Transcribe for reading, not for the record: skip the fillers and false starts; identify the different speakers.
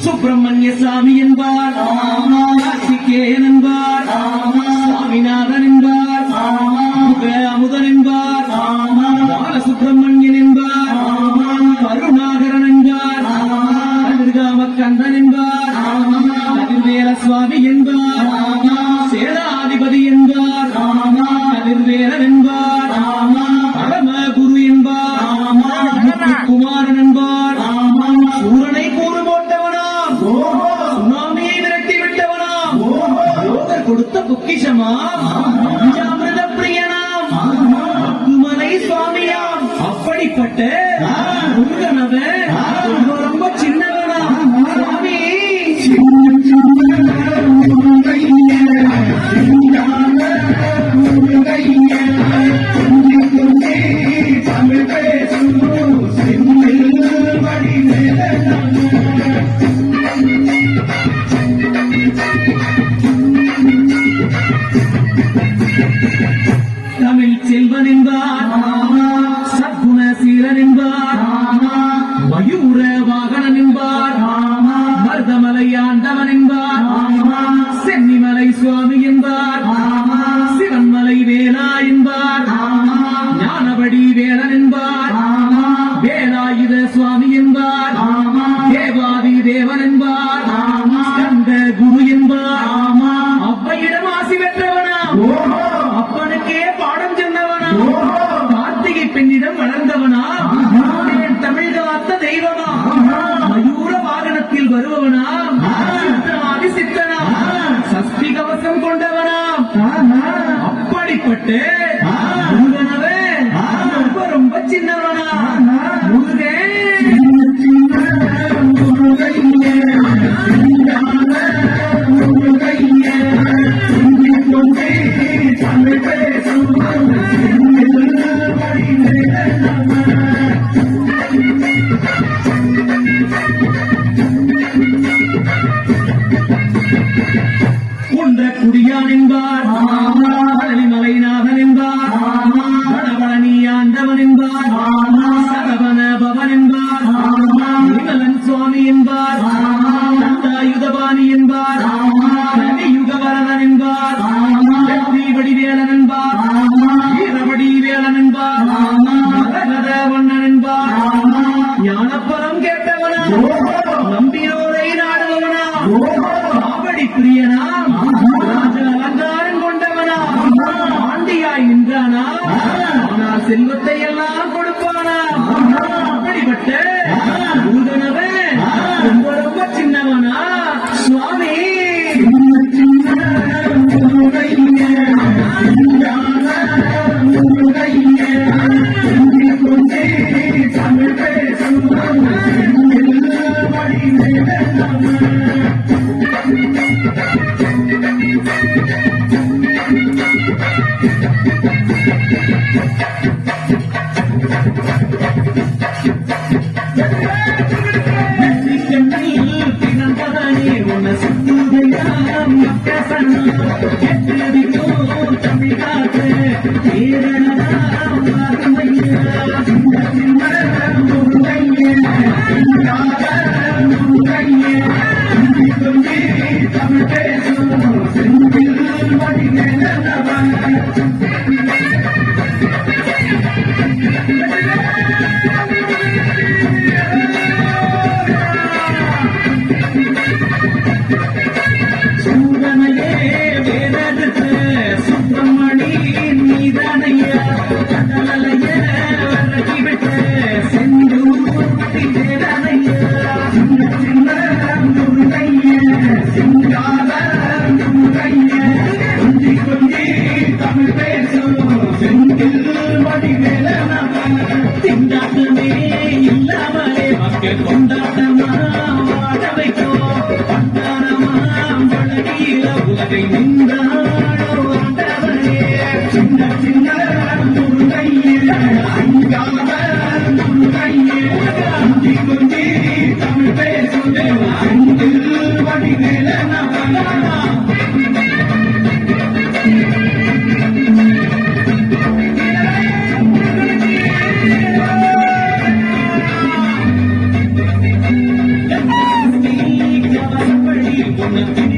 Speaker 1: சுப்பிரமணிய சாமி என்பார், கார்த்திகேயன் என்பார், சுவாமிநாதன் என்பார், அமுதன் என்பார், பாலசுப்பிரமணியன் என்பார், கருணாகரன் என்பார், கதிர்காமக்கந்தன் என்பார், கதிர்வேல சுவாமி என்பார், சேனாதிபதி என்பார், கதிர்வேலன் என்பார், பரமகுரு என்பார், குமாரன் என்பார், சூரனை கூறு போட்டவனாம், சுனாமியை விரட்டி விட்டவனாம், யோகர் கொடுத்த பொக்கிஷமாம், பஞ்சாமிர்த பிரியனாம், அக்குமலை சுவாமியாம். அப்படிப்பட்ட முருகனவன் ரொம்ப சின்னவனாம். சுவாமி தமிழ் செல்வன் என்பார், சத்குணசீலன் என்பார், மயூர வாகனன் என்பார், மருதமலை ஆண்டவன் என்பார், சென்னிமலை சுவாமி என்பார், சிவன்மலை வேலா என்பார், ஞானபடி வேலன் என்பார், வேலாயுத சுவாமி என்பார், தேவாதி தேவன் என்பார், ஸ்கந்த குரு என்பார், அவ்வையிடம் ஆசி பெற்றவனாம், அப்பனுக்கே பாடம் சொன்னவனா, கார்த்திகை பெண்ணிடம் வளர்ந்தவனா, தமிழ் காத்த தெய்வமா, மயூர வாகனத்தில் வருபவனா, சித்தனாதி சித்தனா, சஷ்டி கவசம் கொண்டவனா. அப்படிப்பட்டு முருகனவே ரொம்ப ரொம்ப சின்னவனா. முருகன் குன்ற குடியான் என்பார், மலைநாதன் என்பார், வடபழனி ஆண்டவன் என்பார், சரவண பவன் என்பார், விமலன் சுவாமி என்பார், தந்தாயுதபாணி என்பார், கலியுகவரதன் என்பார், வெற்றி வடிவேலன் என்பார், வீரவடி வேலன் என்பார், மரகத வண்ணன் என்பார், ஞானப்பரம் கேட்டவனா, நம்பியோரை நாடுவனா, காவடி பிரியனா, ராஜ அலங்காரம் கொண்டவனா, ஆண்டியாய் நின்றானா, ஆனால் செல்வத்தை எல்லாம் கொடுப்பானா. அப்படிப்பட்ட முருகனவன் ரொம்ப ரொம்ப சின்னவனா. சுவாமி சுப்பிரமணி நீதானையா கடலைய கண்ணு